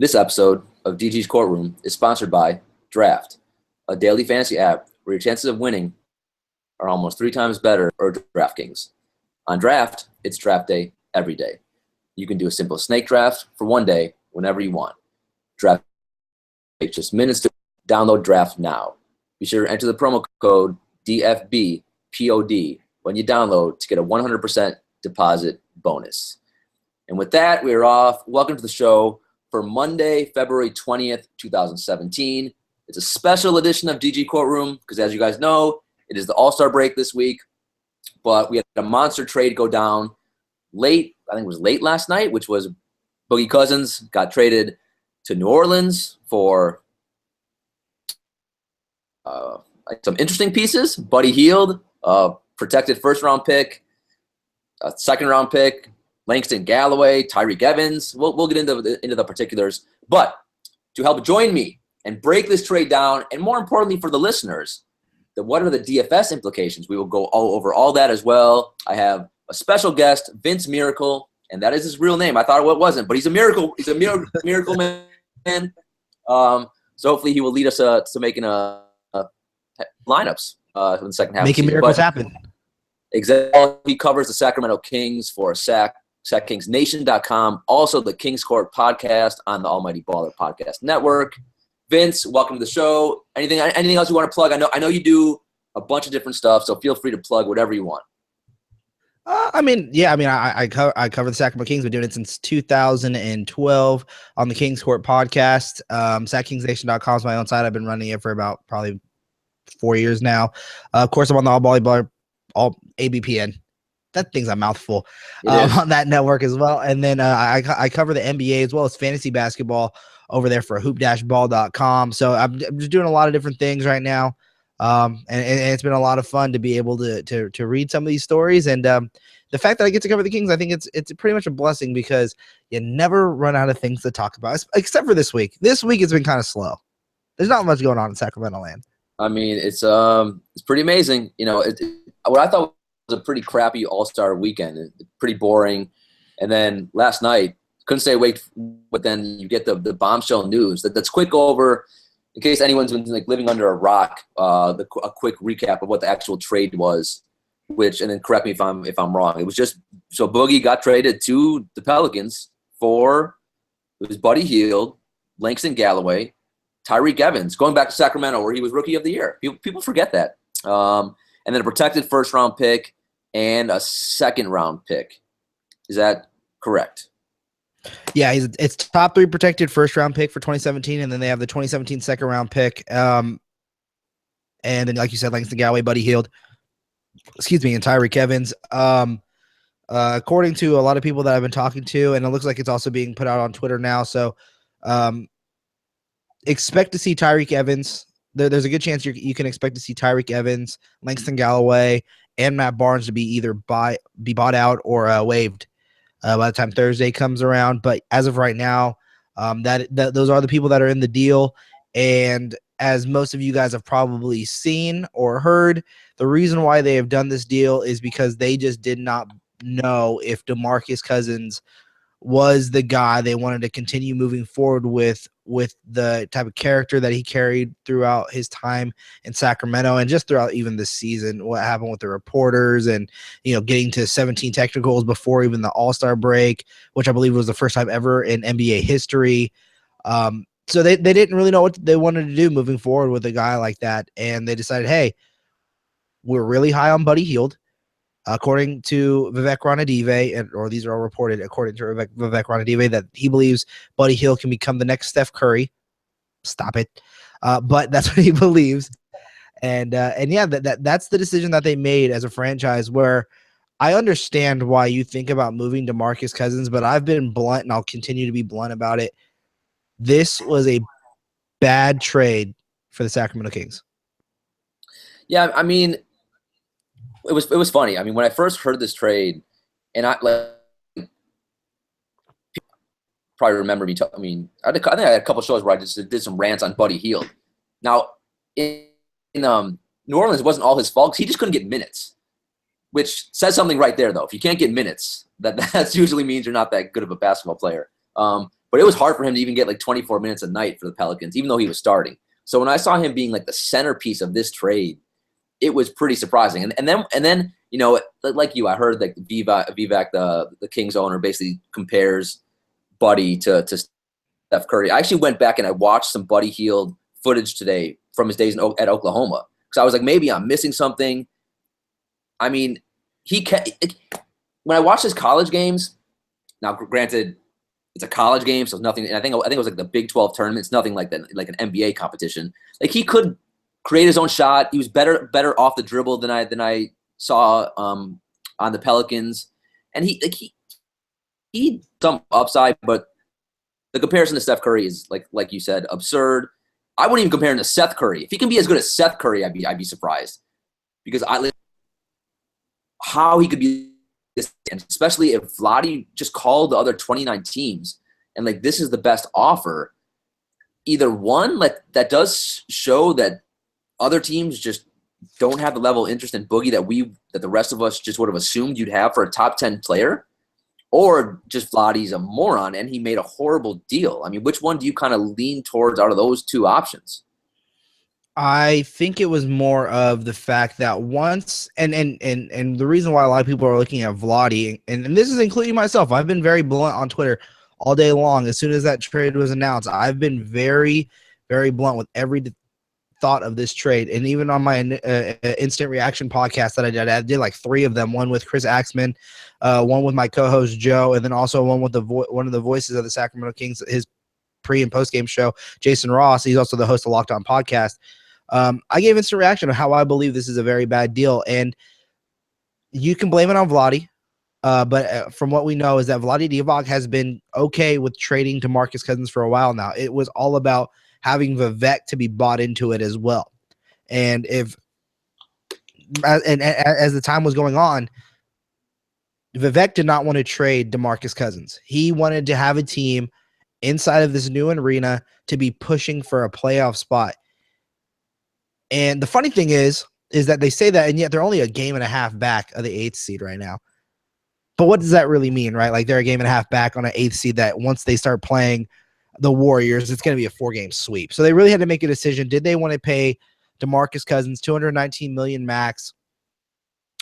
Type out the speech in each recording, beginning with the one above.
This episode of DG's Courtroom is sponsored by Draft, a daily fantasy app where your chances of winning are almost 3 times better or DraftKings. On Draft, it's draft day every day. You can do a simple snake draft for one day whenever you want. Draft takes just minutes to download Draft now. Be sure to enter the promo code DFBPOD when you download to get a 100% deposit bonus. And with that, we're off. Welcome to the show for Monday, February 20th, 2017. It's a special edition of DG Courtroom because, as you guys know, it is the All-Star break this week. But we had a monster trade go down late. I think it was late last night, which was Boogie Cousins got traded to New Orleans for some interesting pieces. Buddy Hield, protected first-round pick, a second-round pick, Langston Galloway, Tyreek Evans. We'll get into the particulars. But to help join me and break this trade down, and more importantly for the listeners, what are the DFS implications? We will go all over all that as well. I have a special guest, Vince Miracle, and that is his real name. I thought it wasn't, but he's a miracle. He's a miracle man. So hopefully he will lead us to making lineups in the second half. Making miracles happen. Exactly. He covers the Sacramento Kings for SacKingsNation.com. Also, the Kings Court podcast on the Almighty Baller Podcast Network. Vince, welcome to the show. Anything else you want to plug? I know you do a bunch of different stuff, so feel free to plug whatever you want. I cover the Sacramento Kings. Been doing it since 2012 on the Kings Court podcast. SacKingsNation.com is my own site. I've been running it for about probably 4 years now. Of course, I'm on the All ABPN. That thing's a mouthful on that network as well. And then I cover the NBA as well as fantasy basketball over there for hoop-ball.com. So I'm just doing a lot of different things right now. And it's been a lot of fun to be able to read some of these stories. And the fact that I get to cover the Kings, I think it's pretty much a blessing because you never run out of things to talk about, except for this week. This week it's been kind of slow. There's not much going on in Sacramento land. I mean, it's pretty amazing. You know, what I thought was a pretty crappy All-Star weekend, pretty boring. And then last night, couldn't stay awake, but then you get the bombshell news. Let's quick go over, in case anyone's been living under a rock, a quick recap of what the actual trade was. And then correct me if I'm wrong. It was just so Boogie got traded to the Pelicans for it was Buddy Hield, Langston Galloway, Tyreek Evans, going back to Sacramento where he was Rookie of the Year. People forget that. And then a protected first-round pick and a second-round pick. Is that correct? Yeah, it's top 3 protected first-round pick for 2017, and then they have the 2017 second-round pick. And then, like you said, Langston Galloway, Buddy Hield, and Tyreek Evans. According to a lot of people that I've been talking to, and it looks like it's also being put out on Twitter now, so expect to see Tyreek Evans. There's a good chance you can expect to see Tyreek Evans, Langston Galloway, and Matt Barnes to be either be bought out or waived by the time Thursday comes around. But as of right now, those are the people that are in the deal. And as most of you guys have probably seen or heard, the reason why they have done this deal is because they just did not know if DeMarcus Cousins was the guy they wanted to continue moving forward with the type of character that he carried throughout his time in Sacramento and just throughout even this season, what happened with the reporters and, getting to 17 technicals before even the All-Star break, which I believe was the first time ever in NBA history. So they didn't really know what they wanted to do moving forward with a guy like that. And they decided, hey, we're really high on Buddy Hield. According to Vivek Ranadive, or these are all reported according to Vivek Ranadive, that he believes Buddy Hield can become the next Steph Curry. Stop it. But that's what he believes. And yeah, that's the decision that they made as a franchise, where I understand why you think about moving DeMarcus Cousins, but I've been blunt and I'll continue to be blunt about it. This was a bad trade for the Sacramento Kings. Yeah, I mean, it was funny. I mean, when I first heard this trade, and I probably remember me. I think I had a couple shows where I just did some rants on Buddy Hield. Now, in New Orleans, it wasn't all his fault. He just couldn't get minutes, which says something right there, though. If you can't get minutes, that usually means you're not that good of a basketball player. But it was hard for him to even get like 24 minutes a night for the Pelicans, even though he was starting. So when I saw him being like the centerpiece of this trade, it was pretty surprising. And then you know, like you, I heard like Vivek, the Kings owner, basically compares Buddy to Steph Curry. I actually went back and I watched some Buddy Hield footage today from his days at Oklahoma, because I was like, maybe I'm missing something. I mean, when I watched his college games, now granted, it's a college game, so it's nothing. And I think it was like the Big 12 tournament. It's nothing like like an NBA competition. Like, he could create his own shot. He was better off the dribble than I saw on the Pelicans, and he some upside, but the comparison to Steph Curry is like you said, absurd. I wouldn't even compare him to Seth Curry. If he can be as good as Seth Curry, I'd be surprised, because how he could be this, and especially if Vlade just called the other 29 teams and like, this is the best offer. Either one, like, that does show that other teams just don't have the level of interest in Boogie that the rest of us just would have assumed you'd have for a top 10 player, or just Vlade's a moron and he made a horrible deal. I mean, which one do you kind of lean towards out of those two options? I think it was more of the fact that once, and the reason why a lot of people are looking at Vlade, and this is including myself, I've been very blunt on Twitter all day long. As soon as that trade was announced, I've been very, very blunt with every thought of this trade. And even on my instant reaction podcast that I did like 3 of them, one with Chris Axman, one with my co-host Joe, and then also one with one of the voices of the Sacramento Kings, his pre and post game show, Jason Ross. He's also the host of Locked On Podcast. I gave instant reaction on how I believe this is a very bad deal, and you can blame it on Vlade. But from what we know is that Vlade Divac has been okay with trading DeMarcus Cousins for a while now. It was all about having Vivek to be bought into it as well. And as the time was going on, Vivek did not want to trade DeMarcus Cousins. He wanted to have a team inside of this new arena to be pushing for a playoff spot. And the funny thing is that they say that, and yet they're only a game and a half back of the 8th seed right now. But what does that really mean, right? Like, they're a game and a half back on an 8th seed that once they start playing the Warriors, it's going to be a 4-game sweep. So they really had to make a decision. Did they want to pay DeMarcus Cousins $219 million max?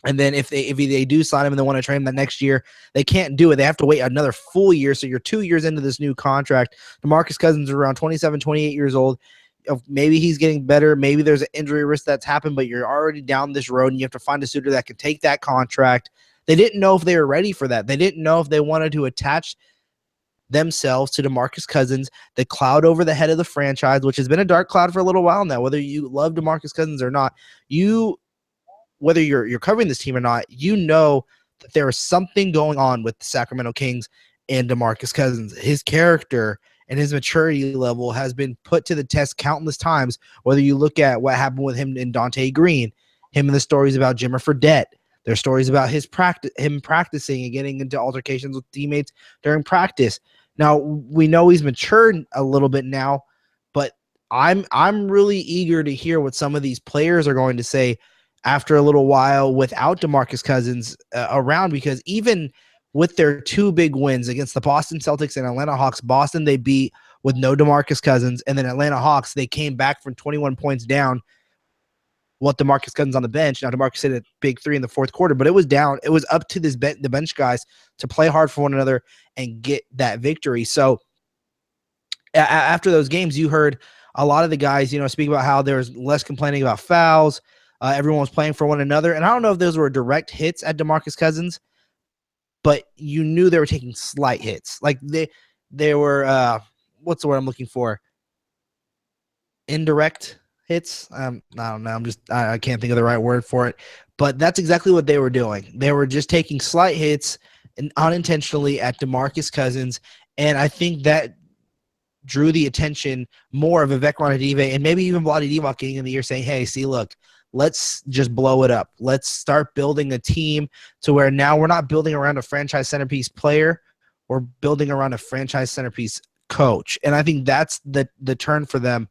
And then if they do sign him and they want to trade him that next year, they can't do it. They have to wait another full year. So you're 2 years into this new contract. DeMarcus Cousins is around 27, 28 years old. Maybe he's getting better. Maybe there's an injury risk that's happened, but you're already down this road and you have to find a suitor that can take that contract. They didn't know if they were ready for that. They didn't know if they wanted to attach themselves to DeMarcus Cousins, the cloud over the head of the franchise, which has been a dark cloud for a little while now. Whether you love DeMarcus Cousins or not, whether you're covering this team or not, you know that there is something going on with the Sacramento Kings and DeMarcus Cousins. His character and his maturity level has been put to the test countless times, whether you look at what happened with him and Dante Green, him and the stories about Jimmer Fredette. There's stories about him practicing and getting into altercations with teammates during practice. Now, we know he's matured a little bit now, but I'm really eager to hear what some of these players are going to say after a little while without DeMarcus Cousins around, because even with their 2 big wins against the Boston Celtics and Atlanta Hawks, Boston they beat with no DeMarcus Cousins, and then Atlanta Hawks, they came back from 21 points down with DeMarcus Cousins on the bench. Now, DeMarcus hit a big 3 in the 4th quarter, but it was down. It was up to the bench guys to play hard for one another and get that victory. So after those games, you heard a lot of the guys, speak about how there was less complaining about fouls. Everyone was playing for one another. And I don't know if those were direct hits at DeMarcus Cousins, but you knew they were taking slight hits. Like they were, what's the word I'm looking for? Indirect hits. I don't know. I can't think of the right word for it, but that's exactly what they were doing. They were just taking slight hits and unintentionally at DeMarcus Cousins. And I think that drew the attention more of Vivek Ranadive and maybe even Vlade Divac getting in the ear saying, hey, see, look, let's just blow it up. Let's start building a team to where now we're not building around a franchise centerpiece player. We're building around a franchise centerpiece coach. And I think that's the turn for them.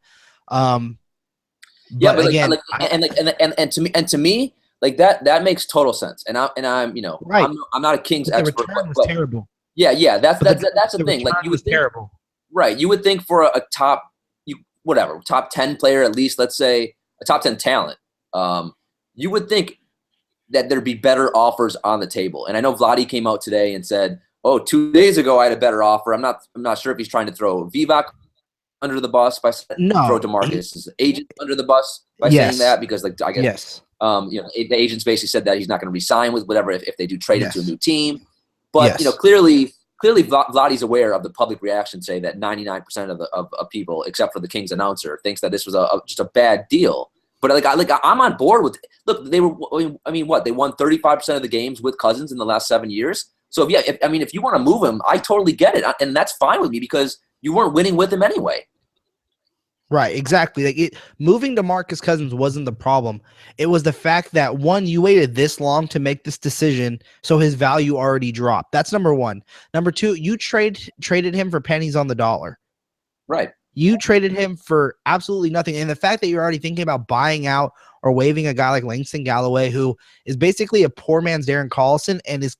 Yeah, but again, to me, like that makes total sense. And I'm right. I'm not a Kings expert. The return was terrible. Yeah, that's the thing. Like, you would think, terrible. Right. You would think for a top, top 10 player at least, let's say a top 10 talent, you would think that there'd be better offers on the table. And I know Vladi came out today and said, "Oh, 2 days ago I had a better offer." I'm not sure if he's trying to throw Vivek under the bus by throw No. DeMarcus' agent under the bus by saying Yes. that, because like I guess Yes. the agents basically said that he's not going to resign with whatever if they do trade him to a Yes. new team. But Yes. clearly Vladi's aware of the public reaction today that 99% of people, except for the Kings announcer, thinks that this was just a bad deal. But I'm on board with. Look, they were. I mean, what they won 35% of the games with Cousins in the last 7 years. So if you want to move him, I totally get it, and that's fine with me because you weren't winning with him anyway. Right, exactly. Moving DeMarcus Cousins wasn't the problem. It was the fact that, one, you waited this long to make this decision, so his value already dropped. That's number one. Number two, you traded him for pennies on the dollar. Right. You traded him for absolutely nothing. And the fact that you're already thinking about buying out or waiving a guy like Langston Galloway, who is basically a poor man's Darren Collison and is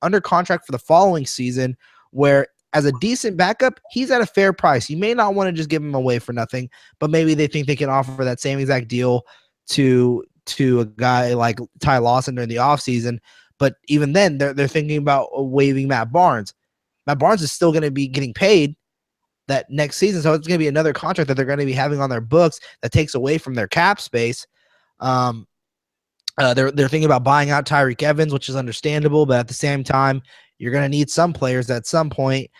under contract for the following season, where as a decent backup, he's at a fair price. You may not want to just give him away for nothing, but maybe they think they can offer that same exact deal to a guy like Ty Lawson during the offseason. But even then, they're thinking about waiving Matt Barnes. Matt Barnes is still going to be getting paid that next season, so it's going to be another contract that they're going to be having on their books that takes away from their cap space. They're thinking about buying out Tyreke Evans, which is understandable, but at the same time, you're going to need some players at some point.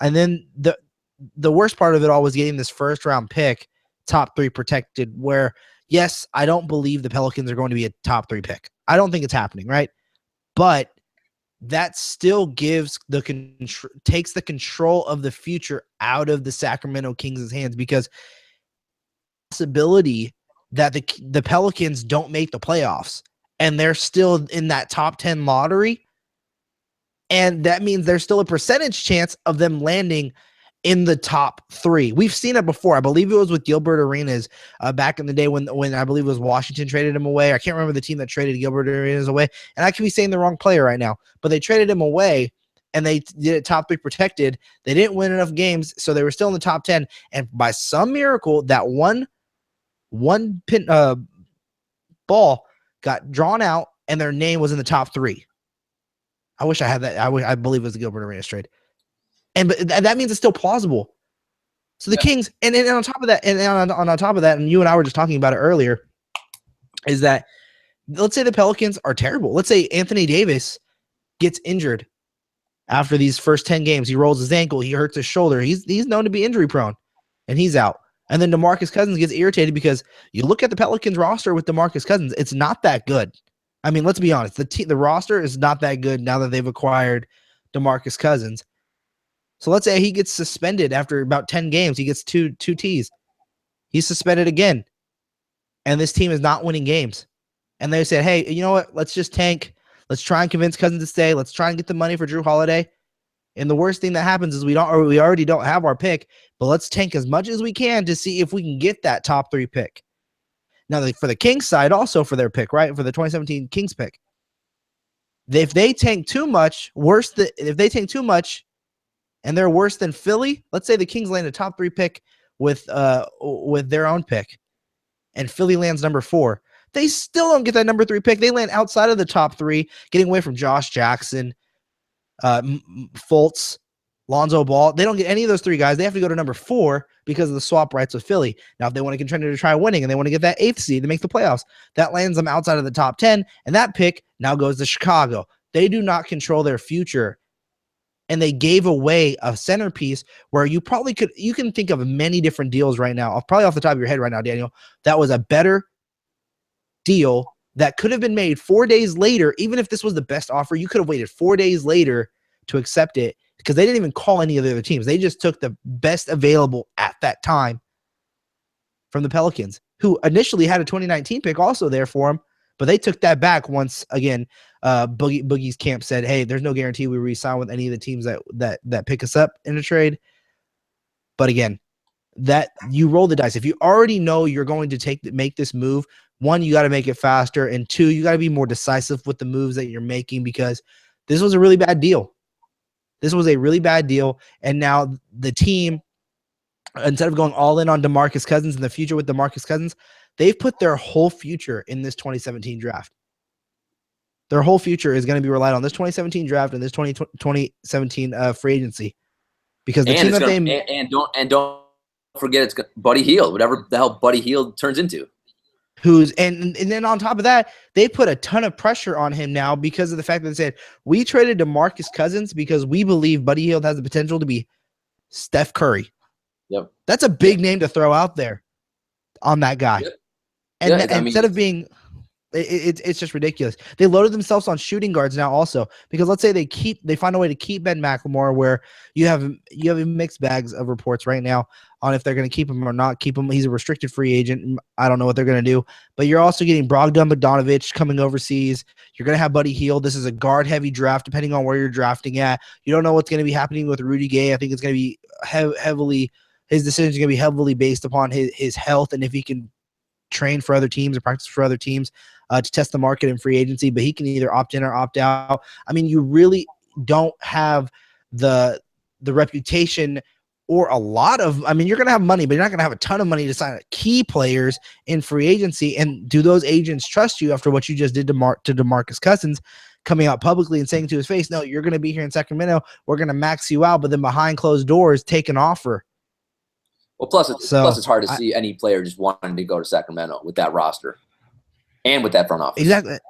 And then the worst part of it all was getting this first round pick, top 3 protected, where, yes, I don't believe the Pelicans are going to be a top 3 pick. I don't think it's happening, right? But that still gives takes the control of the future out of the Sacramento Kings' hands, because possibility that the Pelicans don't make the playoffs and they're still in that top 10 lottery. And that means there's still a percentage chance of them landing in the top 3. We've seen it before. I believe it was with Gilbert Arenas back in the day when I believe it was Washington traded him away. I can't remember the team that traded Gilbert Arenas away. And I could be saying the wrong player right now, but they traded him away and they did it top 3 protected. They didn't win enough games, so they were still in the top 10. And by some miracle, that one pin ball got drawn out and their name was in the top 3. I wish I had that. I believe it was the Gilbert Arenas trade. But that means it's still plausible. So the Kings, and on top of that, on top of that, and you and I were just talking about it earlier, is that let's say the Pelicans are terrible. Let's say Anthony Davis gets injured after these first 10 games. He rolls his ankle. He hurts his shoulder. He's known to be injury prone, and he's out. And then DeMarcus Cousins gets irritated because you look at the Pelicans roster with DeMarcus Cousins, it's not that good. I mean, let's be honest. The roster is not that good now that they've acquired DeMarcus Cousins. So let's say he gets suspended after about 10 games. He gets two Ts. He's suspended again. And this team is not winning games. And they said, hey, you know what? Let's just tank. Let's try and convince Cousins to stay. Let's try and get the money for Drew Holiday. And the worst thing that happens is we already don't have our pick, but let's tank as much as we can to see if we can get that top 3 pick. Now, for the Kings side, also for their pick, right? For the 2017 Kings pick. If they tank too much, and they're worse than Philly, let's say the Kings land a top 3 pick with their own pick, and Philly lands number 4. They still don't get that number 3 pick. They land outside of the top 3, getting away from Josh Jackson, Fultz, Lonzo Ball. They don't get any of those 3 guys. They have to go to number 4 because of the swap rights with Philly. Now, if they want to continue to try winning and they want to get that 8th seed to make the playoffs, that lands them outside of the top 10, and that pick now goes to Chicago. They do not control their future, and they gave away a centerpiece where you can think of many different deals right now, probably off the top of your head right now, Daniel, that was a better deal that could have been made 4 days later. Even if this was the best offer, you could have waited 4 days later to accept it, because they didn't even call any of the other teams. They just took the best available at that time from the Pelicans, who initially had a 2019 pick also there for them, but they took that back once again. Boogie's camp said, hey, there's no guarantee we re-sign with any of the teams that pick us up in a trade. But again, that you roll the dice. If you already know you're going to make this move, 1, you got to make it faster, and 2, you got to be more decisive with the moves that you're making, because this was a really bad deal. This was a really bad deal, and now the team instead of going all in on DeMarcus Cousins in the future with DeMarcus Cousins, they've put their whole future in this 2017 draft. Their whole future is going to be relied on this 2017 draft and this 2017 free agency, because the team that they don't forget it's Buddy Hield, whatever the hell Buddy Hield turns into. And then on top of that, they put a ton of pressure on him now because of the fact that they said we traded DeMarcus Cousins because we believe Buddy Hield has the potential to be Steph Curry. Yep, that's a big name to throw out there on that guy. Yep. And instead of being, it's just ridiculous. They loaded themselves on shooting guards now also, because let's say they find a way to keep Ben McLemore, where you have mixed bags of reports right now on if they're going to keep him or not keep him. He's a restricted free agent. I don't know what they're going to do, but you're also getting Brogdon Bogdanovic coming overseas. You're going to have Buddy Hield. This is a guard heavy draft, depending on where you're drafting at. You don't know what's going to be happening with Rudy Gay. I think it's going to be heavily, his decision is going to be heavily based upon his health and if he can train for other teams or practice for other teams to test the market in free agency, but he can either opt in or opt out. I mean, you really don't have the reputation or a lot of, I mean, you're going to have money, but you're not going to have a ton of money to sign key players in free agency. And do those agents trust you after what you just did to DeMarcus Cousins, coming out publicly and saying to his face, no, you're going to be here in Sacramento, we're going to max you out, but then behind closed doors take an offer? Well, plus it's hard to see any player just wanting to go to Sacramento with that roster and with that front office.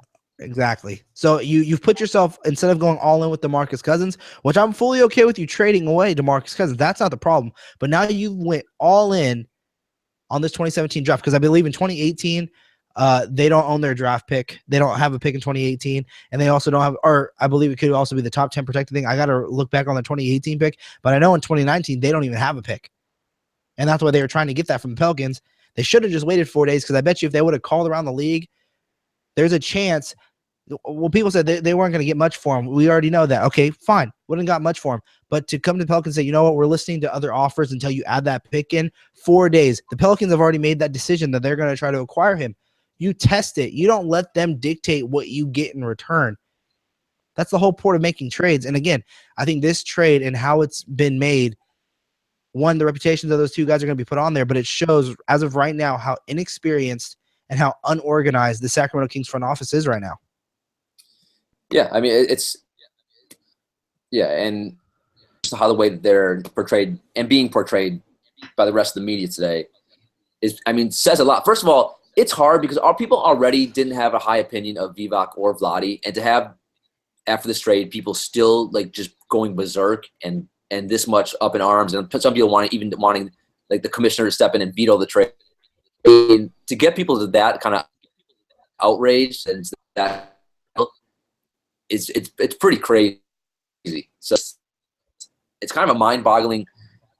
Exactly. So you've put yourself, instead of going all in with DeMarcus Cousins, which I'm fully okay with you trading away DeMarcus Cousins, that's not the problem. But now you went all in on this 2017 draft, because I believe in 2018, they don't own their draft pick. They don't have a pick in 2018, and they also don't have, or I believe it could also be the top 10 protected thing. I got to look back on the 2018 pick, but I know in 2019 they don't even have a pick. And that's why they were trying to get that from the Pelicans. They should have just waited 4 days, because I bet you if they would have called around the league, there's a chance. Well, people said they weren't going to get much for him. We already know that. Okay, fine. Wouldn't got much for him. But to come to the Pelicans and say, you know what, we're listening to other offers until you add that pick in, 4 days. The Pelicans have already made that decision that they're going to try to acquire him. You test it. You don't let them dictate what you get in return. That's the whole point of making trades. And again, I think this trade and how it's been made, one, the reputations of those two guys are going to be put on there, but it shows as of right now how inexperienced and how unorganized the Sacramento Kings front office is right now. Yeah, I mean, and just how the way that they're portrayed and being portrayed by the rest of the media today is, I mean, says a lot. First of all, it's hard because our people already didn't have a high opinion of Vivek or Vlade, and to have, after this trade, people still like just going berserk and this much up in arms, and some people wanting like the commissioner to step in and veto the trade. And to get people to that kind of outrage and that it's pretty crazy. So it's kind of a mind-boggling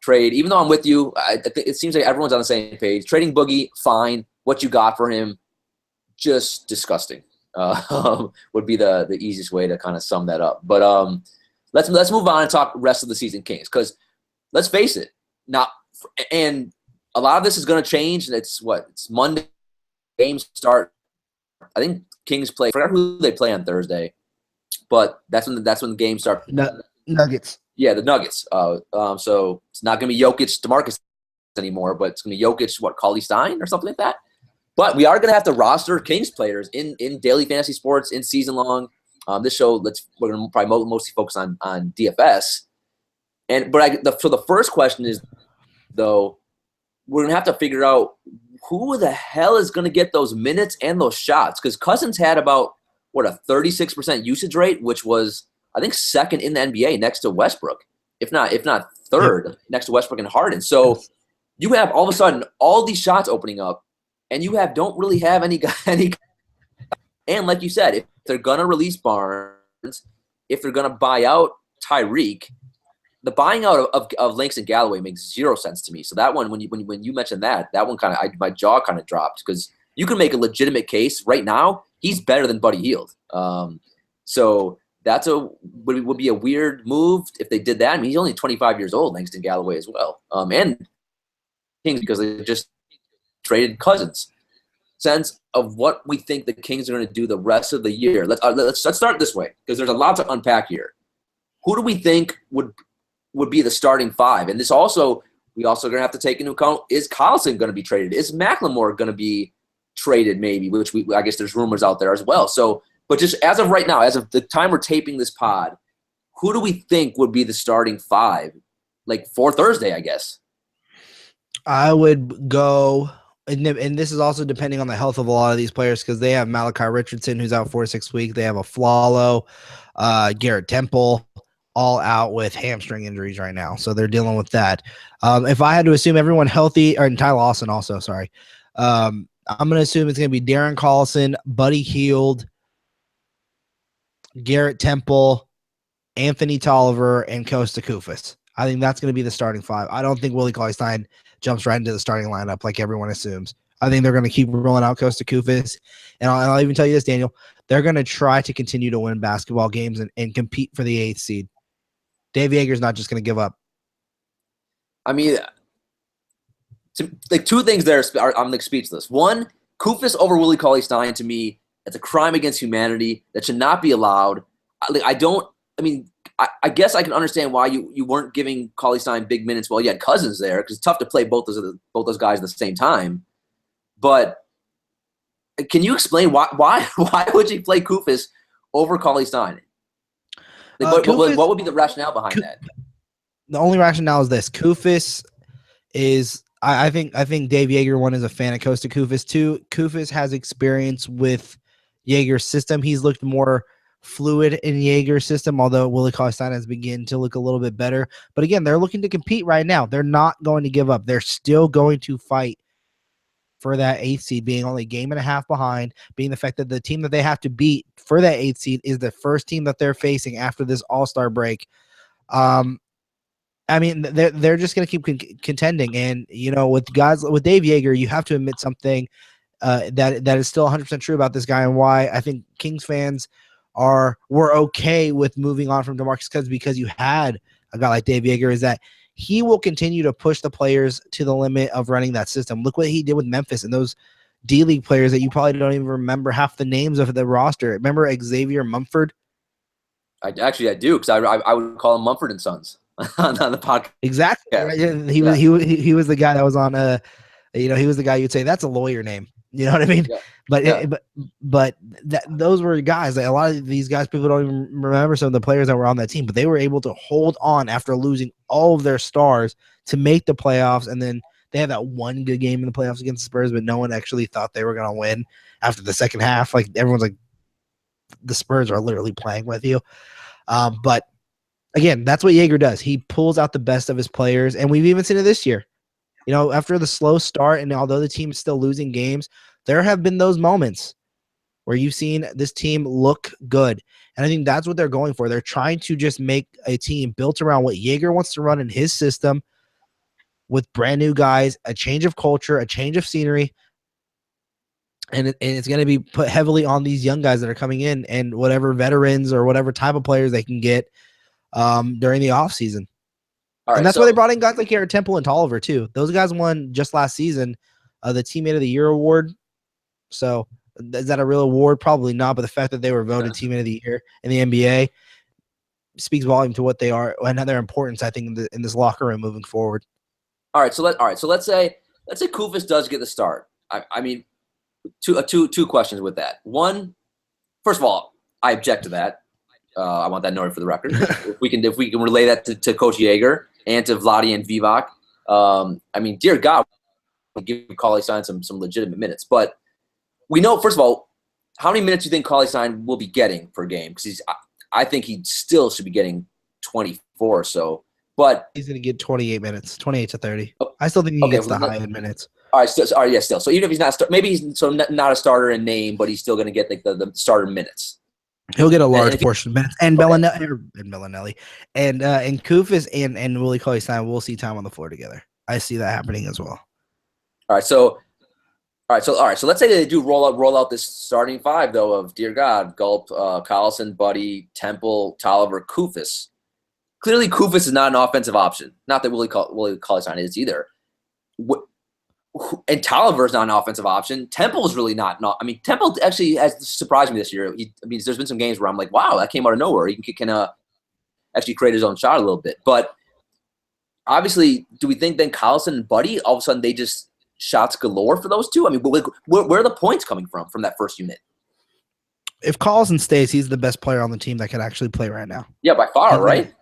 trade. Even though I'm with you, it seems like everyone's on the same page. Trading Boogie, fine. What you got for him, just disgusting. Would be the easiest way to kind of sum that up. But let's move on and talk rest of the season Kings, because let's face it, and a lot of this is going to change. It's Monday. Games start. I think Kings play. I forgot who they play on Thursday, but that's when the games start. Nuggets. Yeah, the Nuggets. So it's not going to be Jokic, DeMarcus anymore, but it's going to be Jokic, Cauley Stein or something like that. But we are going to have to roster Kings players in daily fantasy sports, in season long. This show, we're going to probably mostly focus on DFS. So the first question is, though, we're going to have to figure out who the hell is going to get those minutes and those shots, because Cousins had about a 36% usage rate, which was, I think, second in the NBA next to Westbrook, if not third, next to Westbrook and Harden. So you have all of a sudden all these shots opening up, and you don't really have any. And like you said, if they're gonna release Barnes, if they're gonna buy out Tyreek, the buying out of Langston Galloway makes zero sense to me. So that one, when you mentioned that one kind of, my jaw kind of dropped, because you can make a legitimate case right now. He's better than Buddy Hield. So that's would be a weird move if they did that. I mean, he's only 25 years old, Langston Galloway as well. And Kings, because they just traded Cousins. Sense of what we think the Kings are going to do the rest of the year. Let's start this way, because there's a lot to unpack here. Who do we think would be the starting five? And this also, we also going to have to take into account, is Collison going to be traded? Is McLemore going to be traded maybe, which I guess there's rumors out there as well. So, but just as of right now, as of the time we're taping this pod, who do we think would be the starting five, like for Thursday, I guess? I would go, and this is also depending on the health of a lot of these players, because they have Malachi Richardson, who's out 4 to 6 weeks. They have a Flalo, Garrett Temple, all out with hamstring injuries right now. So they're dealing with that. If I had to assume everyone healthy, or Ty Lawson also, sorry. I'm going to assume it's going to be Darren Collison, Buddy Hield, Garrett Temple, Anthony Tolliver, and Costa Koufos. I think that's going to be the starting five. I don't think Willie Cauley-Stein jumps right into the starting lineup like everyone assumes. I think they're going to keep rolling out Costa Koufos. And I'll even tell you this, Daniel, they're going to try to continue to win basketball games and compete for the 8th seed. Dave Yeager's not just going to give up. I mean, like two things there I'm like speechless. One, Koufos over Willie Cauley-Stein, to me, that's a crime against humanity that should not be allowed. I guess I can understand why you weren't giving Cauley-Stein big minutes while you had Cousins there, because it's tough to play both those guys at the same time. But can you explain why would you play Koufos over Cauley-Stein? Like, what would be the rationale behind that? The only rationale is this: Koufos is. I think Dave Yeager, one, is a fan of Costa Koufos. Two, Koufos has experience with Yeager's system. He's looked more fluid in Yeager's system, although Willie Cauley-Stein has begun to look a little bit better. But again, they're looking to compete right now. They're not going to give up. They're still going to fight for that 8th seed, being only a game and a half behind, being the fact that the team that they have to beat for that 8th seed is the first team that they're facing after this All-Star break. I mean, they're just going to keep contending. And, you know, with Dave Yeager, you have to admit something that is still 100% true about this guy, and why I think Kings fans were okay with moving on from DeMarcus Cousins, because you had a guy like Dave Yeager, is that he will continue to push the players to the limit of running that system. Look what he did with Memphis and those D-League players that you probably don't even remember half the names of the roster. Remember Xavier Mumford? I do, because I would call him Mumford and Sons on the podcast. Exactly. Yeah. Right? He was the guy that was on he was the guy you'd say that's a lawyer name. You know what I mean? Yeah. But those were guys that a lot of these guys, people don't even remember some of the players that were on that team, but they were able to hold on after losing all of their stars to make the playoffs. And then they had that one good game in the playoffs against the Spurs, but no one actually thought they were going to win after the second half. Like, everyone's like, the Spurs are literally playing with you. But again, that's what Yeager does. He pulls out the best of his players, and we've even seen it this year. You know, after the slow start, and although the team's still losing games, there have been those moments where you've seen this team look good. And I think that's what they're going for. They're trying to just make a team built around what Yeager wants to run in his system, with brand new guys, a change of culture, a change of scenery. And it's going to be put heavily on these young guys that are coming in, and whatever veterans or whatever type of players they can get during the offseason. Right, and that's why they brought in guys like Garrett Temple and Tolliver too. Those guys won just last season the Teammate of the Year award. So is that a real award? Probably not. But the fact that they were voted Teammate of the Year in the NBA speaks volume to what they are and their importance, I think, in this locker room moving forward. All right. So let's say Koufos does get the start. I mean, two questions with that. One, first of all, I object to that. I want that noted for the record. if we can relay that to Coach Yeager and to Vlade and Vivek. I mean, dear God, we'll give Cauley-Stein some legitimate minutes. But we know, first of all, how many minutes do you think Cauley-Stein will be getting per game? Because I think he still should be getting 24 or so. But he's going to get 28 minutes, 28 to 30. I still think he gets the high-end minutes. All right, still. So even if he's not maybe he's not a starter in name, but he's still going to get the starter minutes. He'll get a large portion of minutes. And Bellinelli and Koufos and Willie Cauley-Stein will see time on the floor together. I see that happening as well. All right, so let's say they do roll out this starting five though of, dear God, Gulp, Collison, Buddy, Temple, Tolliver, Koufos. Clearly, Koufos is not an offensive option. Not that Willie Cauley-Stein is either. And Tolliver is not an offensive option. Temple is really not. I mean, Temple actually has surprised me this year. There's been some games where I'm like, wow, that came out of nowhere. He can actually create his own shot a little bit. But obviously, do we think then Collison and Buddy all of a sudden they just shots galore for those two? I mean, where are the points coming from that first unit? If Collison stays, he's the best player on the team that can actually play right now. Yeah, by far, right?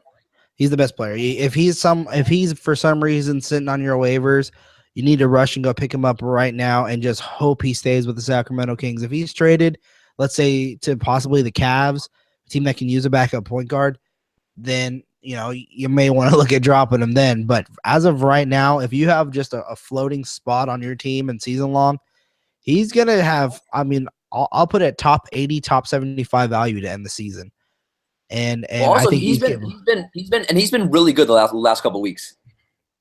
He's the best player. If he's for some reason sitting on your waivers, you need to rush and go pick him up right now and just hope he stays with the Sacramento Kings. If he's traded, let's say to possibly the Cavs, a team that can use a backup point guard, then you may want to look at dropping him then. But as of right now, if you have just a floating spot on your team and season long, he's gonna have. I mean, I'll put it top 80, top 75 value to end the season. And well, also, I think he's been really good the last couple of weeks.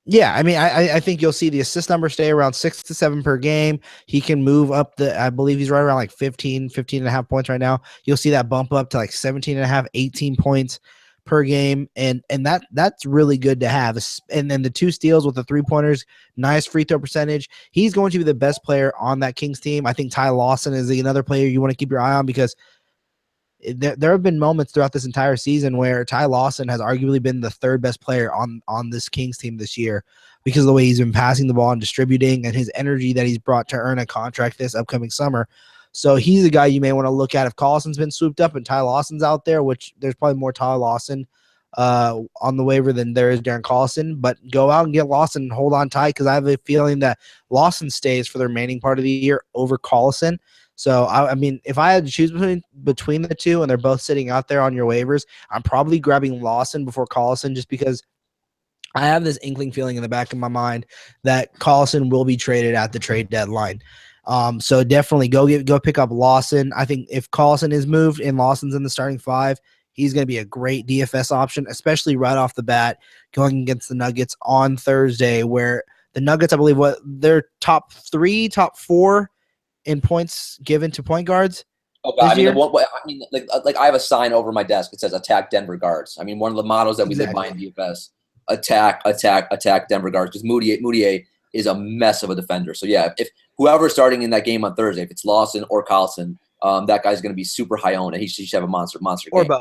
Yeah, I mean, I think you'll see the assist number stay around 6 to 7 per game. He can move up I believe he's right around like 15 and a half points right now. You'll see that bump up to like 17 and a half, 18 points per game. And that's really good to have. And then the 2 steals with the 3-pointers, nice free throw percentage. He's going to be the best player on that Kings team. I think Ty Lawson is another player you want to keep your eye on because there have been moments throughout this entire season where Ty Lawson has arguably been the 3rd best player on this Kings team this year because of the way he's been passing the ball and distributing and his energy that he's brought to earn a contract this upcoming summer. So he's a guy you may want to look at if Collison's been swooped up and Ty Lawson's out there, which there's probably more Ty Lawson on the waiver than there is Darren Collison. But go out and get Lawson and hold on tight because I have a feeling that Lawson stays for the remaining part of the year over Collison. So, I mean, if I had to choose between the two and they're both sitting out there on your waivers, I'm probably grabbing Lawson before Collison just because I have this inkling feeling in the back of my mind that Collison will be traded at the trade deadline. So definitely go pick up Lawson. I think if Collison is moved and Lawson's in the starting 5, he's going to be a great DFS option, especially right off the bat going against the Nuggets on Thursday where the Nuggets, I believe, they're top 3, top 4 in points given to point guards. Oh God! Like I have a sign over my desk. It says "Attack Denver Guards." I mean, one of the mottos that we live by in DFS: attack Denver Guards. Because Moutier is a mess of a defender. So yeah, if whoever's starting in that game on Thursday, if it's Lawson or Collison, that guy's going to be super high owned, and he should have a monster or game.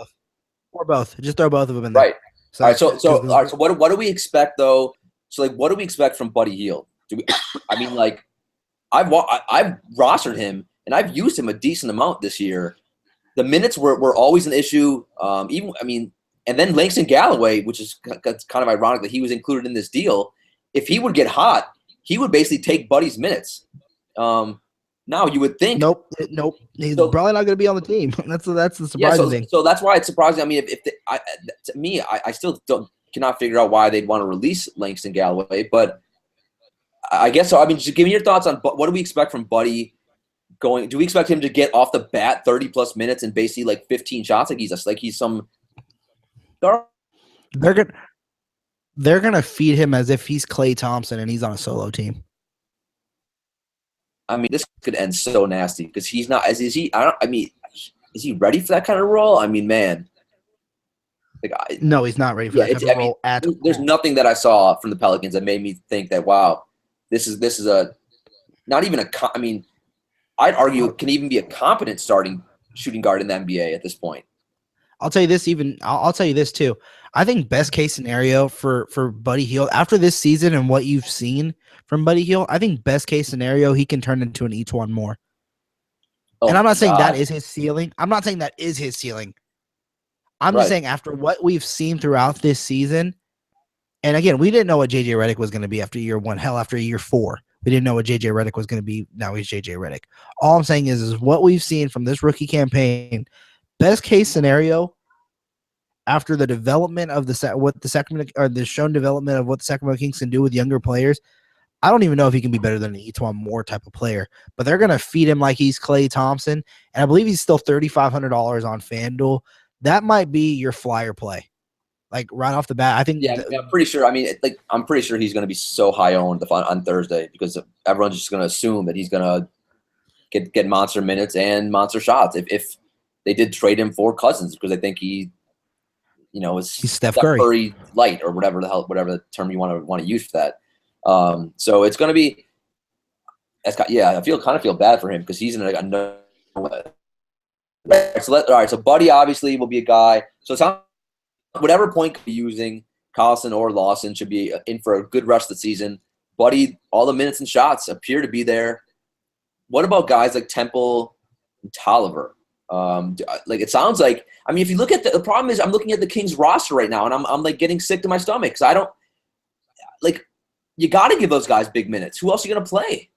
Or both. Just throw both of them in there. Right. So, all right. So what do we expect though? So like, what do we expect from Buddy Hield? I've rostered him and I've used him a decent amount this year. The minutes were always an issue. And then Langston Galloway, which is kind of ironic that he was included in this deal. If he would get hot, he would basically take Buddy's minutes. Now you would think. Nope. He's probably not going to be on the team. That's the surprising thing. So that's why it's surprising. I mean, I still cannot figure out why they'd want to release Langston Galloway, but I guess so. I mean, just give me your thoughts on what do we expect from Buddy going? Do we expect him to get off the bat 30+ minutes and basically like 15 shots? Like he's some. They're gonna feed him as if he's Klay Thompson and he's on a solo team. I mean, this could end so nasty because he's not. Is he? Is he ready for that kind of role? I mean, man. No, he's not ready for that kind of role at all. There's nothing that I saw from the Pelicans that made me think that wow. This is a not even a. I mean, I'd argue it can even be a competent starting shooting guard in the NBA at this point. I'll tell you this. I'll tell you this too. I think best case scenario for Buddy Hield after this season and what you've seen from Buddy Hield, I think best case scenario he can turn into an E'Twaun Moore. And I'm not saying that is his ceiling. I'm not saying that is his ceiling. I'm just saying after what we've seen throughout this season. And again, we didn't know what JJ Redick was going to be after year 1. Hell, after year 4, we didn't know what JJ Redick was going to be. Now he's JJ Redick. All I'm saying is what we've seen from this rookie campaign. Best case scenario, after the development of the shown development of what the Sacramento Kings can do with younger players, I don't even know if he can be better than an E'Twaun Moore type of player. But they're going to feed him like he's Klay Thompson, and I believe he's still $3,500 on FanDuel. That might be your flyer play. Like right off the bat, I think. Yeah, I'm pretty sure. I mean, I'm pretty sure he's going to be so high owned on Thursday because everyone's just going to assume that he's going to get monster minutes and monster shots. If they did trade him for Cousins, because I think he's Steph Curry light or whatever the term you want to use for that. So it's going to be. I kind of feel bad for him because he's in another. Right, so Buddy obviously will be a guy. So it's not. Whatever point you're using, Collison or Lawson should be in for a good rest of the season. Buddy, all the minutes and shots appear to be there. What about guys like Temple and Tolliver? Like, it sounds like, I mean, if you look at the problem is I'm looking at the Kings roster right now, and I'm like getting sick to my stomach because I don't like. You got to give those guys big minutes. Who else are you going to play?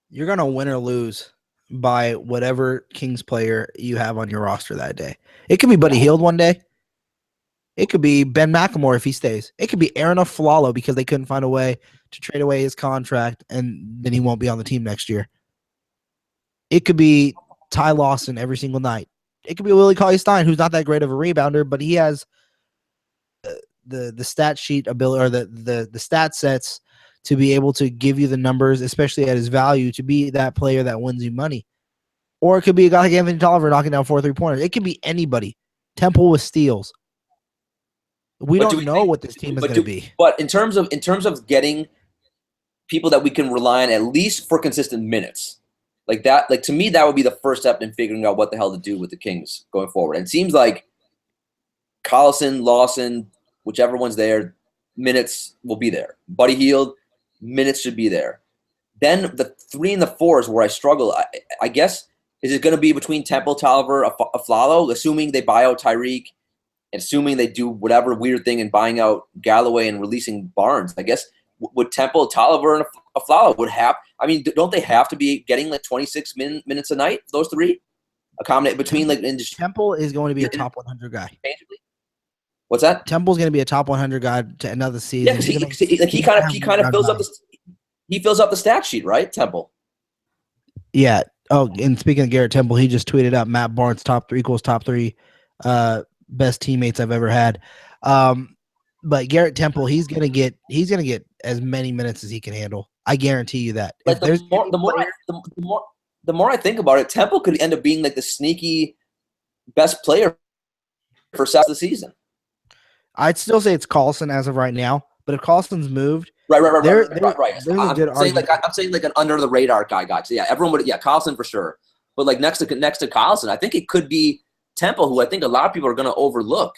You're going to win or lose by whatever Kings player you have on your roster that day. It could be Buddy Hield one day. It could be Ben McLemore if he stays. It could be Aaron Aflalo because they couldn't find a way to trade away his contract, and then he won't be on the team next year. It could be Ty Lawson every single night. It could be Willie Cauley-Stein, who's not that great of a rebounder, but he has the stat sheet ability, or the stat sets to be able to give you the numbers, especially at his value, to be that player that wins you money. Or it could be a guy like Anthony Tolliver knocking down 4 3-pointers. It could be anybody. Temple with steals. We don't know what this team is going to be. But in terms of getting people that we can rely on at least for consistent minutes, like that, like to me, that would be the first step in figuring out what the hell to do with the Kings going forward. And it seems like Collison, Lawson, whichever one's there, minutes will be there. Buddy Hield, minutes should be there. Then the 3 and the 4 is where I struggle. I guess, is it going to be between Temple, Tolliver, Aflalo, assuming they buy out Tyreek, and assuming they do whatever weird thing in buying out Galloway and releasing Barnes? I guess would Temple, Tolliver, and Aflalo would have. I mean, don't they have to be getting like 26 minutes a night? Those 3, accommodate between like. Temple is going to be a top 100 guy. What's that? Temple's going to be a top 100 guy to another season. Yeah, he kind of fills up the. He fills up the stat sheet, right? Temple. Yeah. Oh, and speaking of Garrett Temple, he just tweeted out Matt Barnes top 3 equals top 3 best teammates I've ever had. But Garrett Temple, he's gonna get as many minutes as he can handle. I guarantee you that. Like the more I think about it, Temple could end up being like the sneaky best player for South of the season. I'd still say it's Collison as of right now, but if Collison's moved, right. I'm saying like an under the radar guy. So yeah, everyone would. Yeah, Collison for sure. But like next to Collison, I think it could be Temple, who I think a lot of people are going to overlook.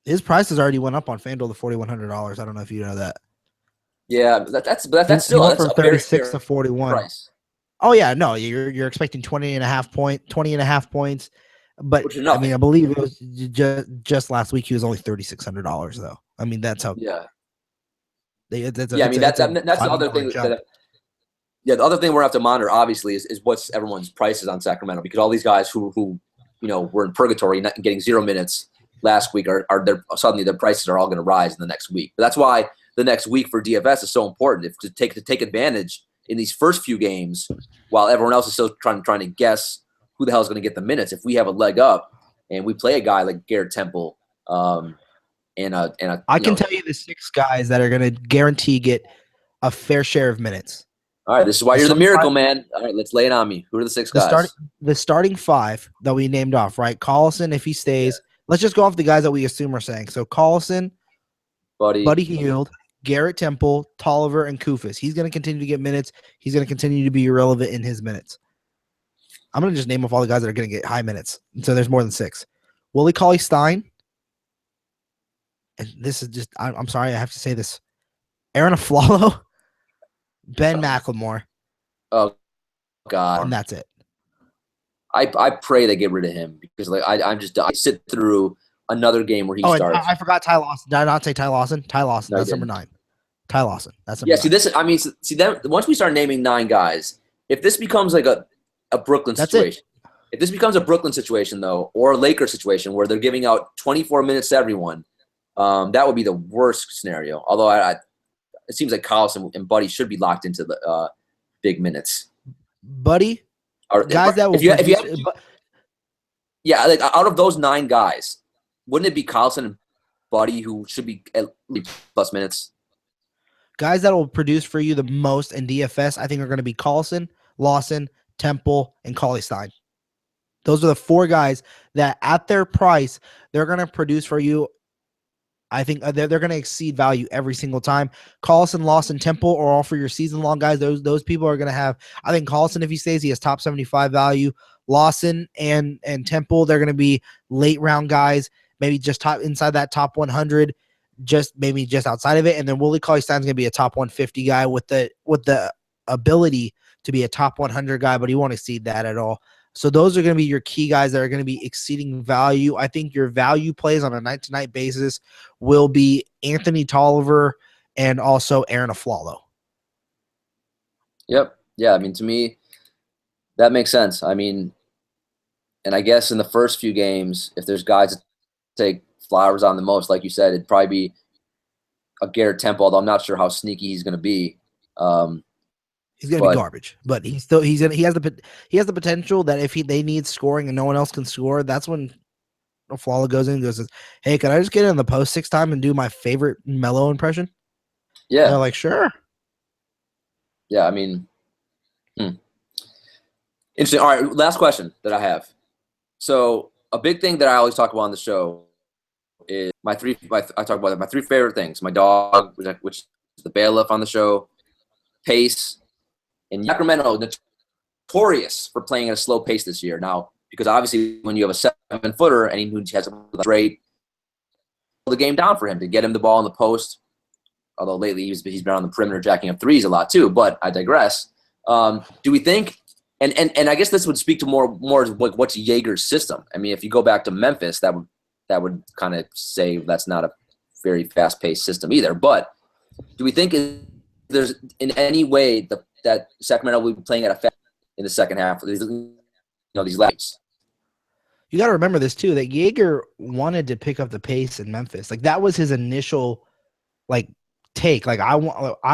His prices already went up on FanDuel to $4,100. I don't know if you know that. Yeah, that's still from 36 to 41. Price. Oh yeah, no, you're expecting 20 and a half points. But I mean, I believe it was just last week he was only $3,600 though. I mean, that's how. Yeah. That's the other thing. The other thing we're gonna have to monitor, obviously, is what's everyone's prices on Sacramento, because all these guys who were in purgatory and getting 0 minutes last week are suddenly their prices are all going to rise in the next week. But that's why the next week for DFS is so important, to take advantage in these first few games while everyone else is still trying to guess who the hell is going to get the minutes. If we have a leg up and we play a guy like Garrett Temple, I can tell you the 6 guys that are going to guarantee get a fair share of minutes. All right, this is why you're the miracle man. All right, let's lay it on me. Who are the 6 guys? The starting 5 that we named off, right? Collison, if he stays. Yeah. Let's just go off the guys that we assume are saying. So Collison, Buddy Hield, Garrett Temple, Tolliver, and Koufos. He's going to continue to get minutes. He's going to continue to be irrelevant in his minutes. I'm going to just name off all the guys that are going to get high minutes. So there's more than 6. Willie Cauley-Stein. And this is just, I'm sorry, I have to say this. Aaron Aflalo, Ben McLemore. Oh, God. And that's it. I pray they get rid of him, because like I sit through another game where he starts. I forgot Ty Lawson. Did I not say Ty Lawson? Ty Lawson. That's number 9. Ty Lawson. That's number 9. See, then once we start naming 9 guys, if this becomes like a Brooklyn situation, if this becomes a Brooklyn situation though, or a Lakers situation where they're giving out 24 minutes to everyone, that would be the worst scenario. Although it seems like Collison and Buddy should be locked into the big minutes. Buddy. Guys that will like out of those 9 guys, wouldn't it be Collison and Buddy who should be at least plus minutes? Guys that will produce for you the most in DFS, I think, are going to be Collison, Lawson, Temple, and Cauley-Stein. Those are the 4 guys that at their price, they're going to produce for you. I think they're going to exceed value every single time. Collison, Lawson, Temple are all for your season-long guys. Those people are going to have, I think Collison, if he stays, he has top 75 value. Lawson and Temple, they're going to be late-round guys, maybe just top inside that top 100, maybe just outside of it. And then Willie Cauley-Stein's going to be a top 150 guy with the ability to be a top 100 guy, but he won't exceed that at all. So those are going to be your key guys that are going to be exceeding value. I think your value plays on a night-to-night basis will be Anthony Tolliver and also Aaron Aflalo. Yep. Yeah, I mean, to me, that makes sense. I mean, and I guess in the first few games, if there's guys that take flowers on the most, like you said, it'd probably be a Garrett Temple, although I'm not sure how sneaky he's going to be. He's going to be garbage, but he has the potential that if they need scoring and no one else can score, that's when Aflalo goes in and goes, "Hey, can I just get in the post 6 times and do my favorite Melo impression?" Yeah. And they're like, "Sure." Yeah, I mean, interesting. All right, last question that I have. So a big thing that I always talk about on the show is I talk about my 3 favorite things: my dog, which is the bailiff on the show, pace, and Sacramento notorious for playing at a slow pace this year. Now, because obviously when you have a 7-footer and he has a great the game down for him to get him the ball in the post. Although lately he's been on the perimeter jacking up threes a lot too. But I digress. Do we think? And I guess this would speak to more like what's Jaeger's system. I mean, if you go back to Memphis, that would kind of say that's not a very fast-paced system either. But do we think there's in any way that Sacramento will be playing at a fast in the second half of these laps? You got to remember this too, that Jaeger wanted to pick up the pace in Memphis. Like that was his initial take. Like I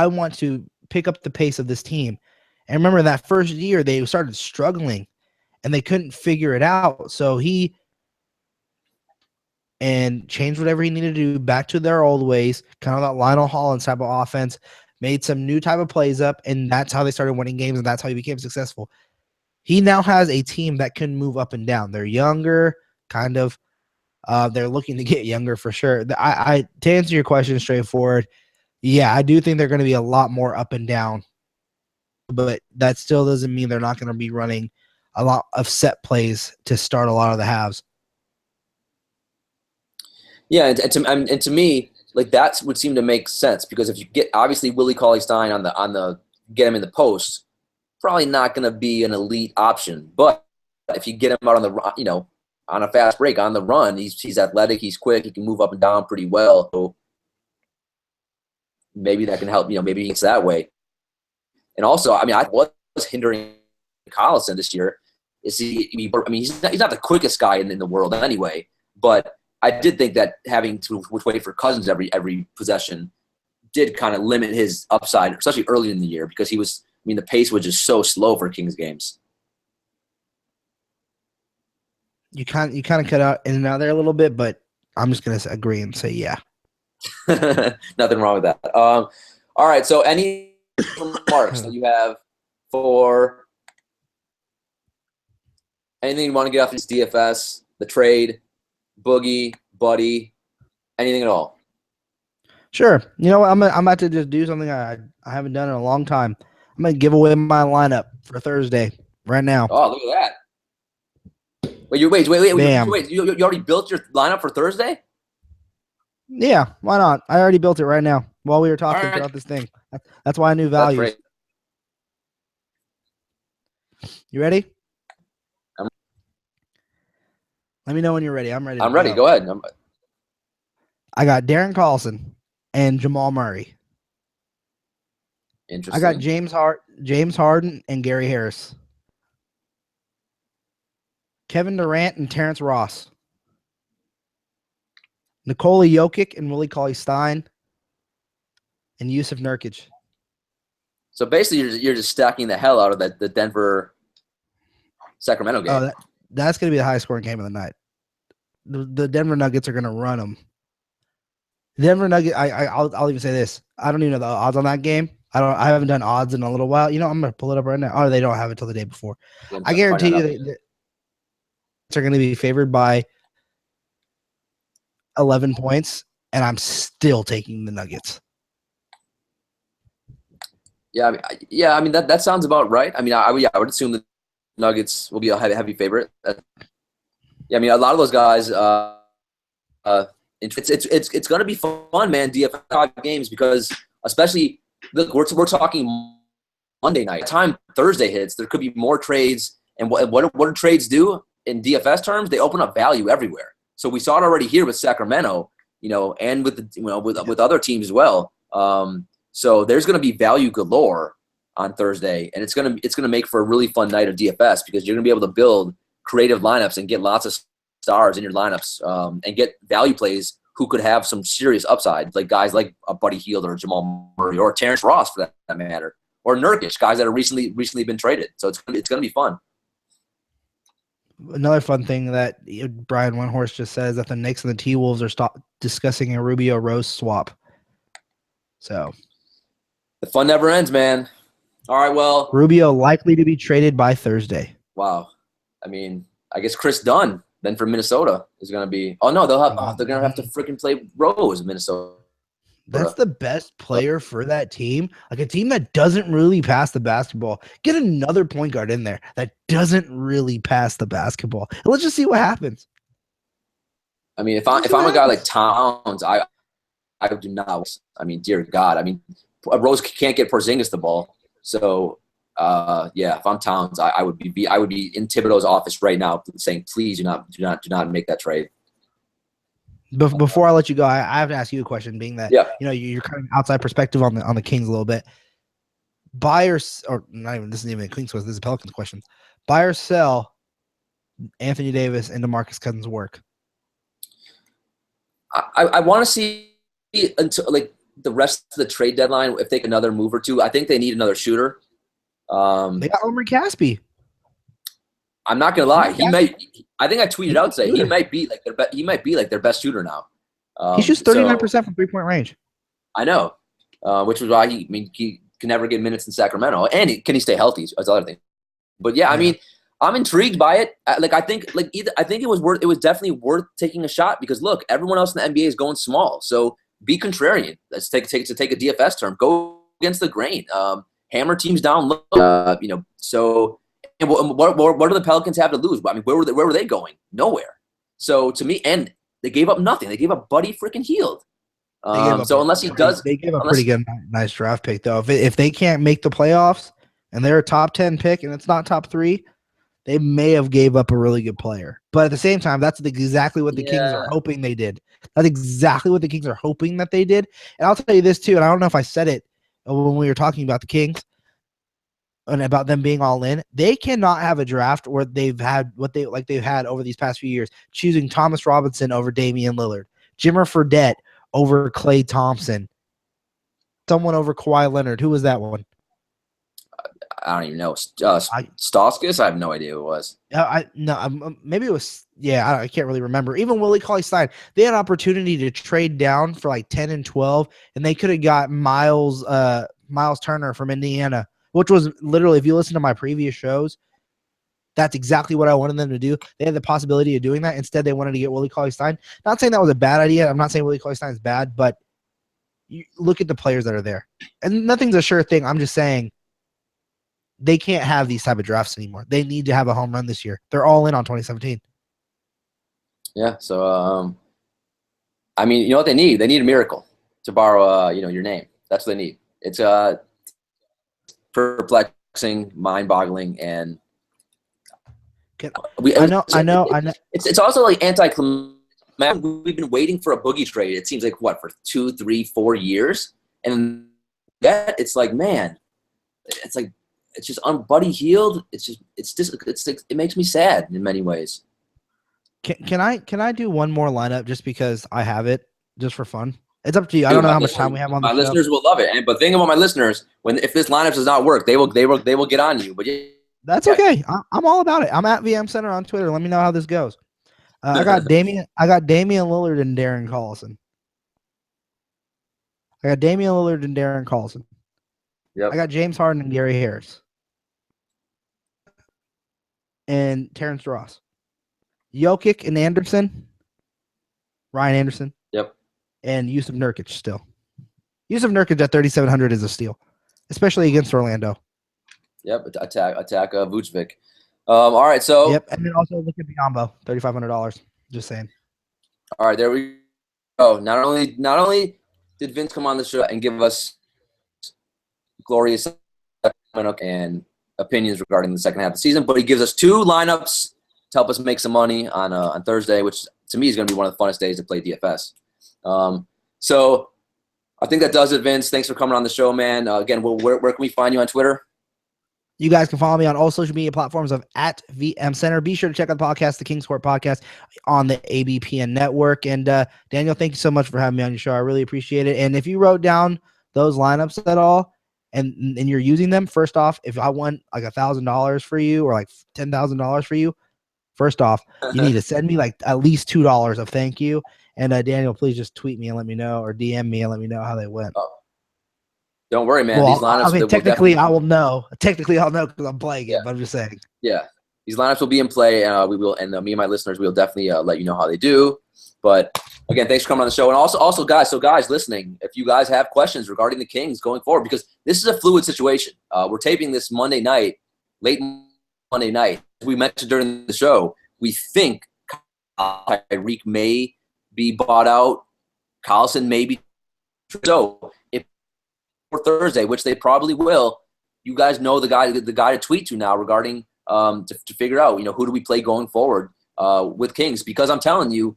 want to pick up the pace of this team. And remember that first year they started struggling and they couldn't figure it out. So he changed whatever he needed to do back to their old ways, kind of that Lionel Hollins type of offense, made some new type of plays up, and that's how they started winning games, and that's how he became successful. He now has a team that can move up and down. They're younger, kind of. They're looking to get younger for sure. To answer your question straightforward, yeah, I do think they're going to be a lot more up and down, but that still doesn't mean they're not going to be running a lot of set plays to start a lot of the halves. Yeah, and to me, like that would seem to make sense because if you get obviously Willie Cauley-Stein on the get him in the post, probably not going to be an elite option. But if you get him out on the on a fast break on the run, he's athletic, he's quick, he can move up and down pretty well. So maybe that can help. Maybe it's that way. And also, I mean, what was hindering Collison this year is he's not the quickest guy in the world anyway, but I did think that having to wait for Cousins every possession did kind of limit his upside, especially early in the year, because the pace was just so slow for Kings games. You kind of cut out in and out there a little bit, but I'm just gonna agree and say yeah. Nothing wrong with that. All right. So any remarks that you have for anything you want to get off this DFS, the trade, Boogie, Buddy, anything at all? Sure. You know what? I'm about to just do something I haven't done in a long time. I'm gonna give away my lineup for Thursday right now. Oh, look at that! Wait! You already built your lineup for Thursday? Yeah, why not? I already built it right now while we were talking throughout this thing. That's why I knew values. You ready? Let me know when you're ready. I'm ready. I'm ready. Go ahead. I got Darren Collison and Jamal Murray. Interesting. I got James Harden and Gary Harris. Kevin Durant and Terrence Ross. Nikola Jokic and Willie Cauley-Stein. And Yusuf Nurkic. So basically, you're just stacking the hell out of the Denver Sacramento game. Oh, that's going to be the highest scoring game of the night. The Denver Nuggets are going to run them. Denver Nuggets. I'll even say this. I don't even know the odds on that game. I haven't done odds in a little while. I'm going to pull it up right now. Oh, they don't have it till the day before. I guarantee you that they're going to be favored by 11 points, and I'm still taking the Nuggets. Yeah, I mean that sounds about right. I mean, I would assume the Nuggets will be a heavy favorite. Yeah, I mean, a lot of those guys it's going to be fun, man. DFS games because especially look, we're talking Monday night. By the time Thursday hits, there could be more trades. And what do trades do in DFS terms? They open up value everywhere. So we saw it already here with Sacramento, and with other teams as well. So there's going to be value galore on Thursday, and it's gonna make for a really fun night of DFS because you're gonna be able to build creative lineups and get lots of stars in your lineups, and get value plays who could have some serious upside, like guys like a Buddy Hield or Jamal Murray or Terrence Ross for that matter, or Nurkic, guys that have recently been traded. So it's gonna be fun. Another fun thing that Brian Windhorst just says that the Knicks and the T-Wolves are discussing a Rubio Rose swap. So the fun never ends, man. All right, well, Rubio likely to be traded by Thursday. Wow. I mean, I guess Chris Dunn then from Minnesota is going to be. Oh no, they're going to have to freaking play Rose in Minnesota. That's the best player for that team. Like a team that doesn't really pass the basketball. Get another point guard in there that doesn't really pass the basketball. And let's just see what happens. I mean, if I'm a guy like Towns, I do not. I mean, dear God. I mean, Rose can't get Porzingis the ball. So, yeah, if I'm Towns, I would be in Thibodeau's office right now saying, please do not make that trade. Before I let you go, I have to ask you a question, being that you're kind of outside perspective on the Kings a little bit. Buy or not even this isn't even a Kings question, this is a Pelicans question. Buy or sell Anthony Davis and DeMarcus Cousins' work. I want to see until like the rest of the trade deadline if they take another move or two. I think they need another shooter. They got Omri Caspi. I'm not gonna lie. I think I tweeted out today. He might be like their best shooter now. He shoots 39% from 3-point range. I know, which is why he can never get minutes in Sacramento, and can he stay healthy? That's the other thing. But yeah, I mean, I'm intrigued by it. I think it was definitely worth taking a shot because look, everyone else in the NBA is going small. So be contrarian. Let's take a DFS term. Go against the grain. Hammer teams down low. So. And what do the Pelicans have to lose? I mean, where were they going? Nowhere. So to me, and they gave up nothing. They gave up Buddy freaking Hield. So unless he does, they gave a pretty good, nice draft pick though. If they can't make the playoffs and they're a top 10 pick and it's not top 3, they may have gave up a really good player. But at the same time, that's exactly what the Kings are hoping they did. That's exactly what the Kings are hoping that they did. And I'll tell you this too, and I don't know if I said it when we were talking about the Kings and about them being all in. They cannot have a draft where they've had they've had over these past few years, choosing Thomas Robinson over Damian Lillard, Jimmer Fredette over Klay Thompson, someone over Kawhi Leonard. Who was that one? I don't even know. Stauskas? I have no idea who it was. Maybe it was. Yeah, I can't really remember. Even Willie Cauley-Stein, they had an opportunity to trade down for like 10 and 12, and they could have got Miles Turner from Indiana, which was literally, if you listen to my previous shows, that's exactly what I wanted them to do. They had the possibility of doing that. Instead, they wanted to get Willie Cauley-Stein. Not saying that was a bad idea. I'm not saying Willie Cauley-Stein is bad, but you look at the players that are there. And nothing's a sure thing. I'm just saying they can't have these type of drafts anymore. They need to have a home run this year. They're all in on 2017. Yeah, so, I mean, you know what they need? They need a miracle, to borrow, your name. That's what they need. It's perplexing, mind-boggling, and I know. It's also like anticlimactic. We've been waiting for a Boogie trade. It seems like for 2, 3, 4 years, and that it's like, man, it's like it's just on Buddy Hield. It makes me sad in many ways. Can I do one more lineup just because I have it just for fun? It's up to you. I don't know how much time we have on the show. My listeners will love it. But think about my listeners. If this lineup does not work, they will get on you. But that's okay. I'm all about it. I'm at VM Center on Twitter. Let me know how this goes. I got Damian Lillard and Darren Collison. Yep. I got James Harden and Gary Harris. And Terrence Ross. Jokic and Ryan Anderson. Yep. And Yusuf Nurkic still. Yusuf Nurkic at 3,700 is a steal, especially against Orlando. Yep, attack Vucevic. All right, so. Yep, and then also look at Biombo, $3,500. Just saying. All right, there we go. Not only did Vince come on the show and give us glorious and opinions regarding the second half of the season, but he gives us 2 lineups to help us make some money on Thursday, which to me is going to be one of the funnest days to play DFS. So I think that does it, Vince. Thanks for coming on the show, man. Again, where can we find you on Twitter? You guys can follow me on all social media platforms of @VM Center. Be sure to check out the podcast, the King's Court Podcast, on the ABPN network. And Daniel, thank you so much for having me on your show. I really appreciate it. And if you wrote down those lineups at all and you're using them, first off, if I won like $1,000 for you or like $10,000 for you, first off, you need to send me like at least $2 of thank you. And Daniel, please just tweet me and let me know, or DM me and let me know how they went. Don't worry, man. Well, These lineups. I mean, technically, I will know. Technically, I'll know because I'm playing it. But I'm just saying. Yeah, these lineups will be in play, and we will. And me and my listeners, we will definitely let you know how they do. But again, thanks for coming on the show, and also, guys. So, guys, listening, if you guys have questions regarding the Kings going forward, because this is a fluid situation. We're taping this Monday night, late Monday night. As we mentioned during the show, we think Tyreek may be bought out. Collison may be. So if for Thursday, which they probably will, you guys know the guy to tweet to now regarding to figure out, who do we play going forward with Kings, because I'm telling you,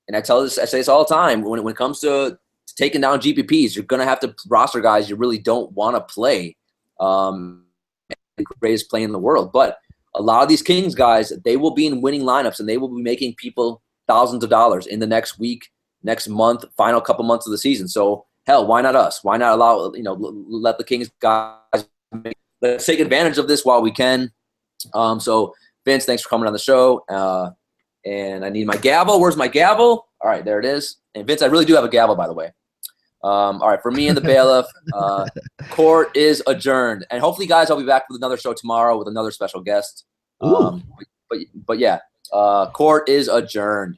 and I say this all the time, when it comes to taking down GPPs, you're gonna have to roster guys you really don't want to play. The greatest play in the world, but a lot of these Kings guys, they will be in winning lineups and they will be making people thousands of dollars in the next week, next month, final couple months of the season. So hell, why not us? Why not allow, let the Kings guys let's take advantage of this while we can. So Vince, thanks for coming on the show. And I need my gavel. Where's my gavel? All right, there it is. And Vince, I really do have a gavel, by the way. All right, for me and the bailiff, court is adjourned. And hopefully, guys, I'll be back with another show tomorrow with another special guest. But yeah, court is adjourned.